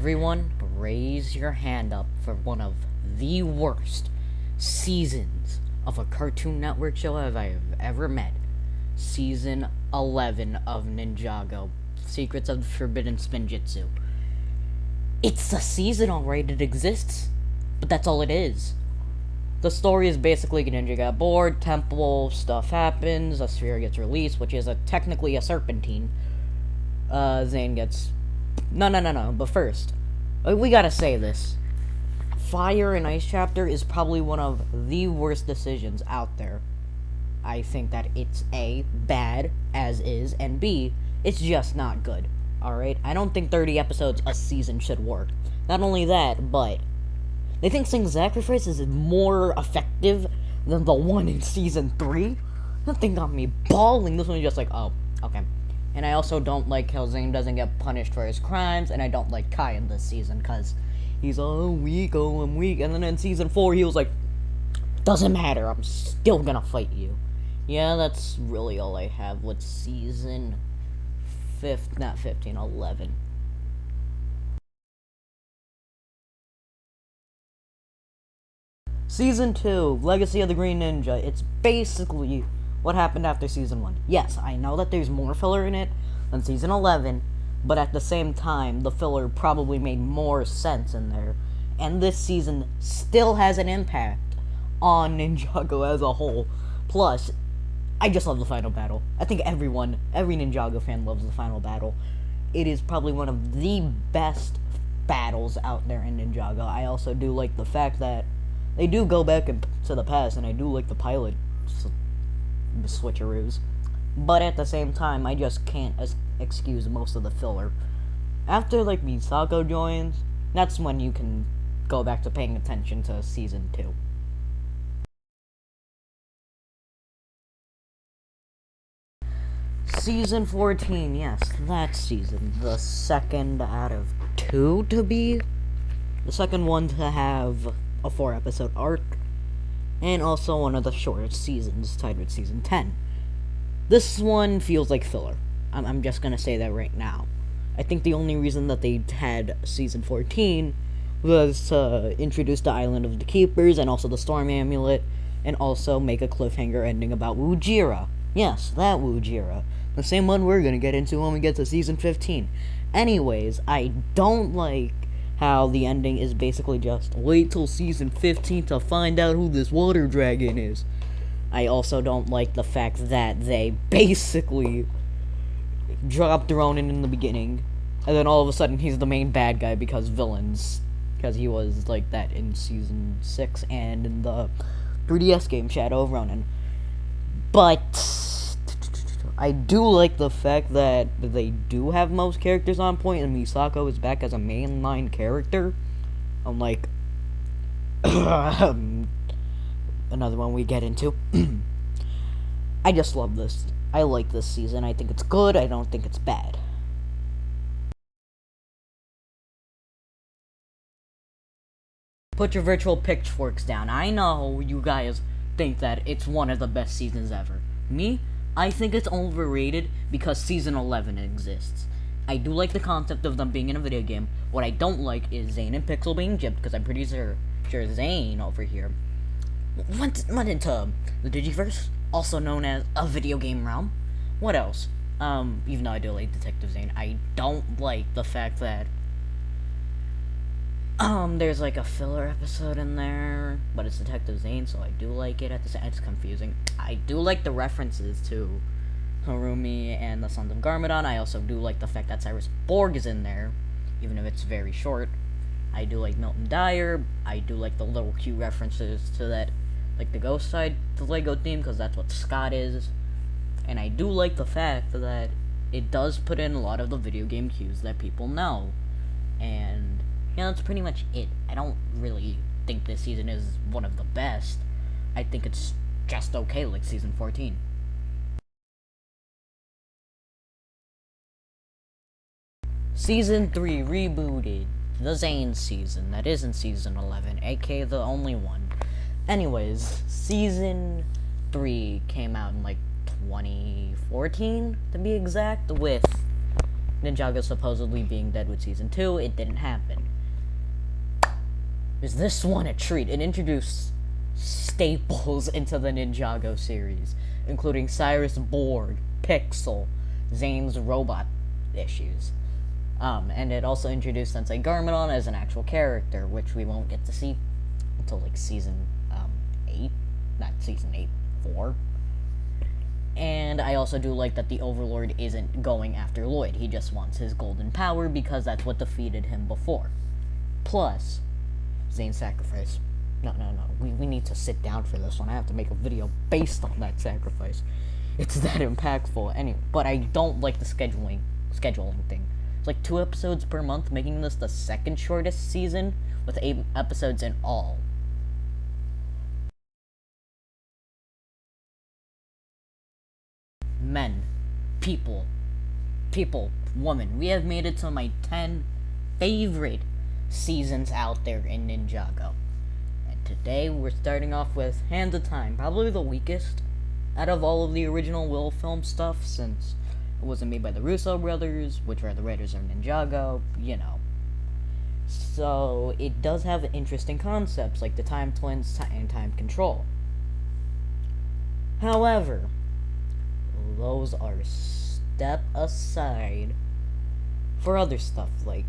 Everyone, raise your hand up for one of the worst seasons of a Cartoon Network show I've ever met. Season 11 of Ninjago, Secrets of the Forbidden Spinjitzu. It's a season, alright, it exists, but that's all it is. The story is basically Ninja got bored, temple stuff happens, a sphere gets released, which is technically a serpentine. Zane gets... No, but first, we gotta say this. Fire and Ice Chapter is probably one of the worst decisions out there. I think that it's A, bad, as is, and B, it's just not good. Alright? I don't think 30 episodes a season should work. Not only that, but they think Sing Sacrifice is more effective than the one in Season 3? That thing got me bawling. This one's just like, oh, okay. And I also don't like how Zane doesn't get punished for his crimes, and I don't like Kai in this season, because he's, I'm weak, and then in Season 4, he was like, doesn't matter, I'm still gonna fight you. Yeah, that's really all I have with Season 11. Season 2, Legacy of the Green Ninja. It's basically what happened after Season 1. Yes, I know that there's more filler in it than Season 11, but at the same time, the filler probably made more sense in there. And this season still has an impact on Ninjago as a whole. Plus, I just love the final battle. I think every Ninjago fan loves the final battle. It is probably one of the best battles out there in Ninjago. I also do like the fact that they do go back to the past, and I do like the pilot switcheroos. But at the same time, I just can't excuse most of the filler. After, like, Misako joins, that's when you can go back to paying attention to Season 2. Season 14, yes, that season. The second out of 2 to be. The second one to have a 4-episode arc. And also one of the shortest seasons, tied with Season 10. This one feels like filler. I'm just gonna say that right now. I think the only reason that they had Season 14 was to introduce the Island of the Keepers and also the Storm Amulet, and also make a cliffhanger ending about Wujira. Yes, that Wujira. The same one we're gonna get into when we get to Season 15. Anyways, I don't like how the ending is basically just wait till Season 15 to find out who this water dragon is. I also don't like the fact that they basically dropped Ronin in the beginning, and then all of a sudden he's the main bad guy because villains. Because he was like that in Season 6 and in the 3DS game Shadow of Ronin. But I do like the fact that they do have most characters on point, and Misako is back as a mainline character. Unlike another one we get into. I just love this. I like this season. I think it's good. I don't think it's bad. Put your virtual pitchforks down. I know you guys think that it's one of the best seasons ever. Me? I think it's overrated because Season 11 exists. I do like the concept of them being in a video game. What I don't like is Zane and Pixel being gypped, because I'm pretty sure Zane over here went into the Digiverse, also known as a video game realm. What else? Even though I do like Detective Zane, I don't like the fact that there's like a filler episode in there, but it's Detective Zane, so I do like it. At the same, it's confusing. I do like the references to Harumi and the Sons of Garmadon. I also do like the fact that Cyrus Borg is in there, even if it's very short. I do like Milton Dyer. I do like the little cute references to that, like the Ghost Side, the Lego theme, because that's what Scott is. And I do like the fact that it does put in a lot of the video game cues that people know. And yeah, that's pretty much it. I don't really think this season is one of the best. I think it's just okay, like Season 14. Season 3 rebooted. The Zane season. That isn't Season 11, aka the only one. Anyways, Season 3 came out in like 2014, to be exact, with Ninjago supposedly being dead with season 2, it didn't happen. Is this one a treat? It introduced staples into the Ninjago series, including Cyrus Borg, Pixel, Zane's robot issues. And it also introduced Sensei Garmadon as an actual character, which we won't get to see until like season 8, not season 8, 4. And I also do like that the Overlord isn't going after Lloyd. He just wants his golden power because that's what defeated him before. Plus, Zane's sacrifice. No. We need to sit down for this one. I have to make a video based on that sacrifice. It's that impactful. Anyway, but I don't like the scheduling thing. It's like 2 episodes per month, making this the second shortest season with 8 episodes in all. Men, people, woman. We have made it to my 10 favorite seasons out there in Ninjago. And today we're starting off with Hand of Time, probably the weakest out of all of the original Will film stuff, since it wasn't made by the Russo brothers, which are the writers of Ninjago, you know. So it does have interesting concepts like the Time Twins and Time Control. However, those are step aside for other stuff like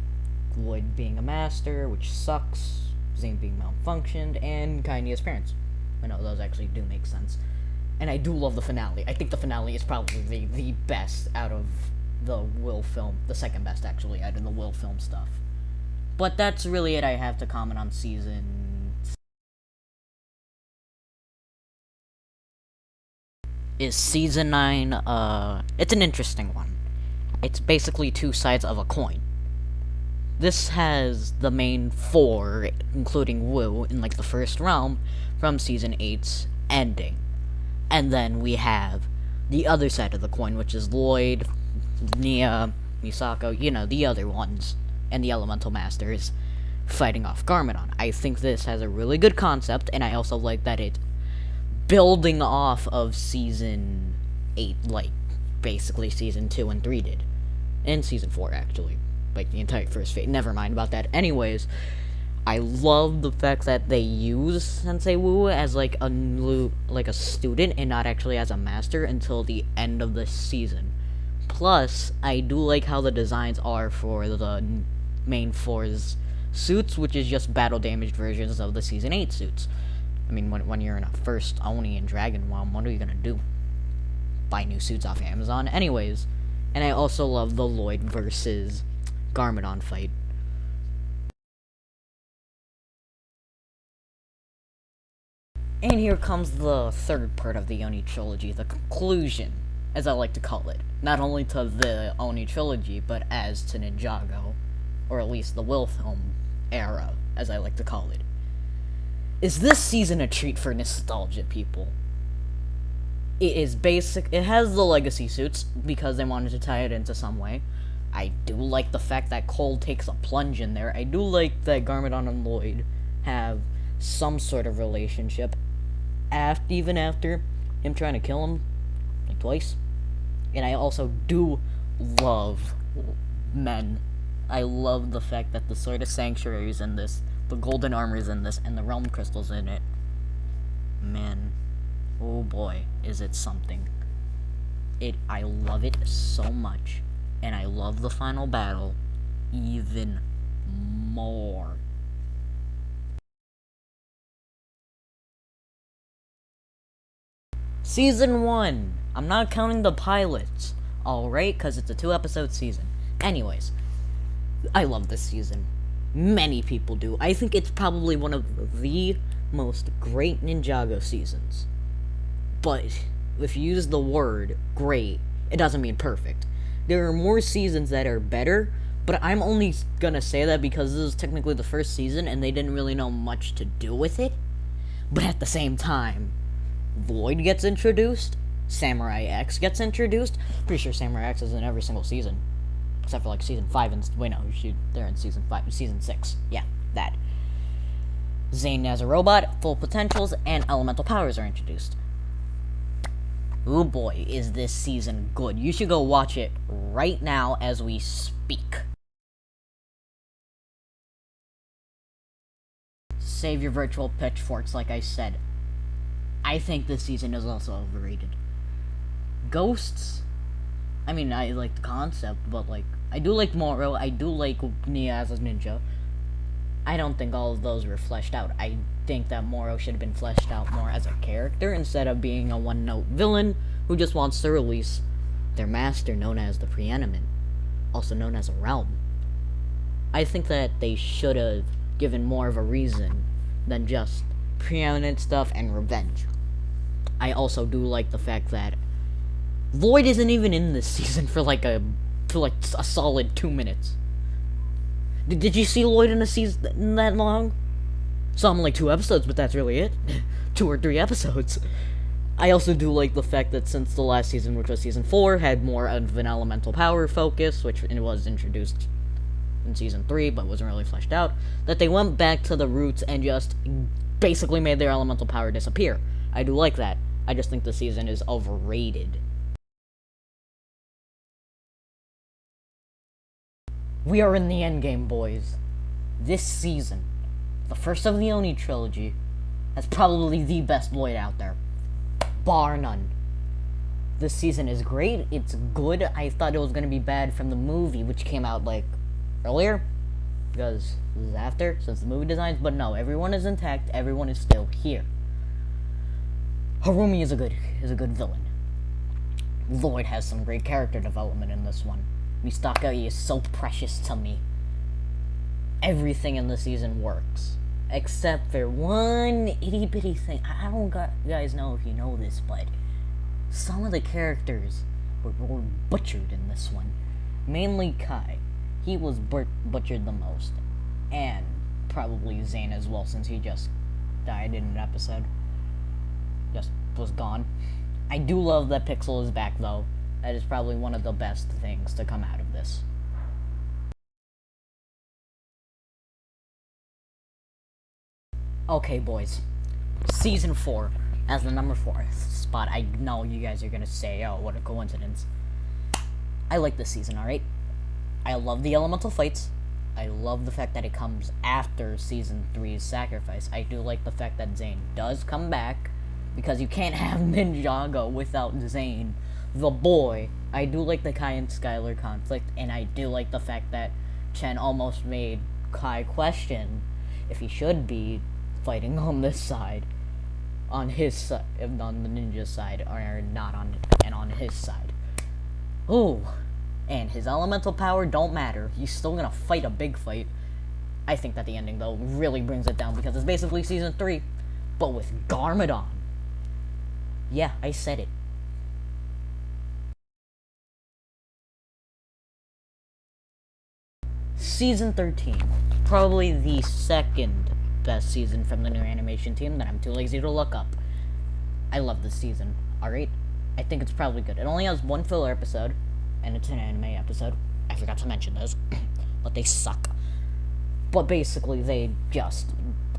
Lloyd being a master, which sucks, Zane being malfunctioned, and Kinya's parents. I know those actually do make sense. And I do love the finale. I think the finale is probably the best out of the Will film. The second best, actually, out of the Will film stuff. But that's really it I have to comment on season... Is season 9, it's an interesting one. It's basically 2 sides of a coin. This has the main 4, including Wu, in like the first realm, from season 8's ending. And then we have the other side of the coin, which is Lloyd, Nia, Misako, you know, the other ones, and the Elemental Masters fighting off Garmadon. I think this has a really good concept, and I also like that it's building off of season 8, like, basically season 2 and 3 did. And season 4, actually. Like, the entire first phase. Never mind about that. Anyways, I love the fact that they use Sensei Wu as like a student and not actually as a master until the end of the season. Plus, I do like how the designs are for the main 4's suits, which is just battle damaged versions of the season 8 suits. I mean, when you're in a first Oni and Dragon Realm, what are you gonna do? Buy new suits off Amazon? Anyways, and I also love the Lloyd versus Garmadon fight. And here comes the third part of the Oni trilogy, the conclusion, as I like to call it. Not only to the Oni trilogy, but as to Ninjago, or at least the Will film era, as I like to call it. Is this season a treat for nostalgia people? It is basic. It has the legacy suits, because they wanted to tie it into some way. I do like the fact that Cole takes a plunge in there. I do like that Garmadon and Lloyd have some sort of relationship, even after him trying to kill him, like, twice. And I also do love men. I love the fact that the Sword of Sanctuary is in this, the golden armor is in this, and the realm crystal's in it. Man, oh boy, is it something. I love it so much, and I love the final battle even more. Season 1. I'm not counting the pilots, alright? Because it's a 2-episode season. Anyways, I love this season. Many people do. I think it's probably one of the most great Ninjago seasons. But if you use the word great, it doesn't mean perfect. There are more seasons that are better, but I'm only gonna say that because this is technically the first season and they didn't really know much to do with it. But at the same time, Lloyd gets introduced, Samurai X gets introduced. Pretty sure Samurai X is in every single season, except for like season 5 and wait, no, they're in season 6. Yeah, that. Zane as a robot, full potentials, and elemental powers are introduced. Oh boy, is this season good. You should go watch it right now as we speak. Save your virtual pitchforks, like I said. I think this season is also overrated. Ghosts, I mean, I like the concept, but like, I do like Moro, I do like Nia as a ninja. I don't think all of those were fleshed out. I think that Moro should have been fleshed out more as a character instead of being a one-note villain who just wants to release their master known as the Preeminent, also known as a realm. I think that they should have given more of a reason than just Preeminent stuff and revenge. I also do like the fact that Lloyd isn't even in this season for like a solid 2 minutes. Did you see Lloyd in a season that long? Saw him like 2 episodes, but that's really it. 2 or 3 episodes. I also do like the fact that since the last season, which was season 4, had more of an elemental power focus, which it was introduced in season 3, but wasn't really fleshed out, that they went back to the roots and just basically made their elemental power disappear. I do like that. I just think the season is overrated. We are in the endgame, boys. This season, the first of the Oni trilogy, has probably the best Lloyd out there. Bar none. This season is great. It's good. I thought it was going to be bad from the movie, which came out, like, earlier. Because this is after, since the movie designs. But no, everyone is intact. Everyone is still here. Harumi is a good villain. Lloyd has some great character development in this one. Mistakari is so precious to me. Everything in the season works. Except for one itty-bitty thing. I don't guys know if you know this, but some of the characters were butchered in this one. Mainly Kai. He was butchered the most. And probably Zane as well, since he just died in an episode. Just was gone. I do love that Pixel is back, though. That is probably one of the best things to come out of this. Okay, boys. Season 4 as the number 4 spot. I know you guys are gonna say, oh, what a coincidence. I like this season, alright? I love the elemental fights. I love the fact that it comes after Season 3's sacrifice. I do like the fact that Zane does come back, because you can't have Ninjago without Zane, the boy. I do like the Kai and Skylar conflict, and I do like the fact that Chen almost made Kai question if he should be fighting on this side, on his side, on the ninja side, or not on, and on his side. Ooh, and his elemental power don't matter. He's still gonna fight a big fight. I think that the ending, though, really brings it down, because it's basically Season 3, but with Garmadon. Yeah, I said it. Season 13. Probably the second best season from the new animation team that I'm too lazy to look up. I love this season, alright? I think it's probably good. It only has 1 filler episode, and it's an anime episode. I forgot to mention those, but they suck. But basically,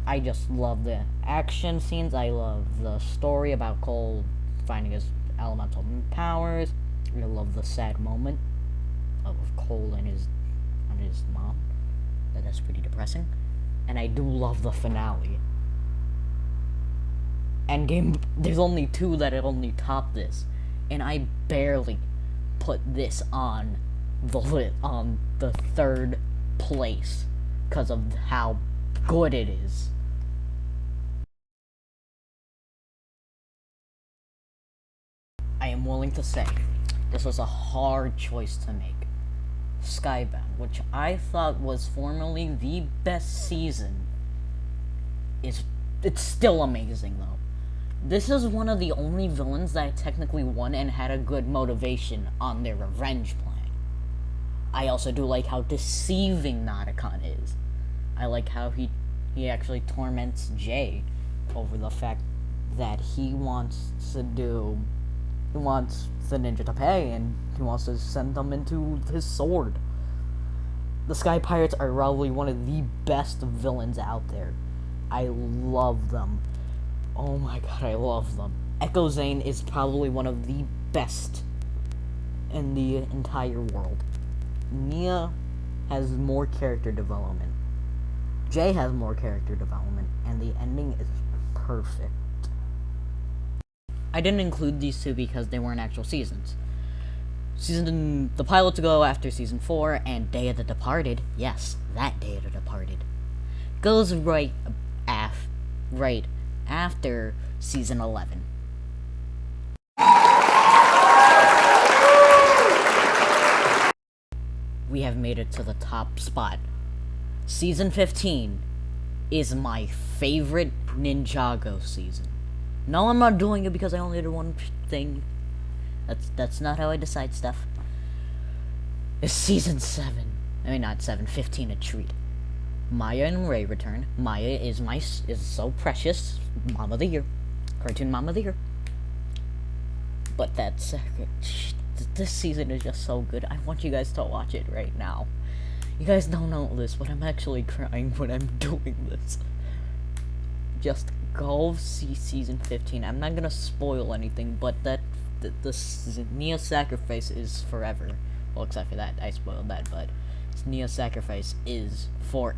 I just love the action scenes. I love the story about Cole finding his elemental powers. I love the sad moment of Cole and his mom. That's pretty depressing. And I do love the finale. Endgame, there's only 2 that have only topped this, and I barely put this on the 3rd place because of how good it is. I am willing to say this was a hard choice to make. Skybound, which I thought was formerly the best season, it's still amazing, though. This is one of the only villains that technically won and had a good motivation on their revenge plan. I also do like how deceiving Nauticon is. I like how he actually torments Jay over the fact that he wants the ninja to pay, and he wants to send them into his sword. The Sky Pirates are probably one of the best villains out there. I love them. Oh my god, I love them. Echo Zane is probably one of the best in the entire world. Nia has more character development. Jay has more character development, and the ending is perfect. I didn't include these two because they weren't actual seasons. The pilot to go after season 4 and Day of the Departed, yes, that Day of the Departed, goes right after season 11. We have made it to the top spot. Season 15 is my favorite Ninjago season. No, I'm not doing it because I only did one thing. That's not how I decide stuff. It's season 7. I mean, not 7, 15, a treat. Maya and Ray return. Maya is so precious. Mom of the year. Cartoon Mom of the year. But that's... this season is just so good. I want you guys to watch it right now. You guys don't know this, but I'm actually crying when I'm doing this. Just go see season 15. I'm not gonna spoil anything, but the Nia sacrifice is forever. Well, except for that, I spoiled that, but Nia's sacrifice is forever.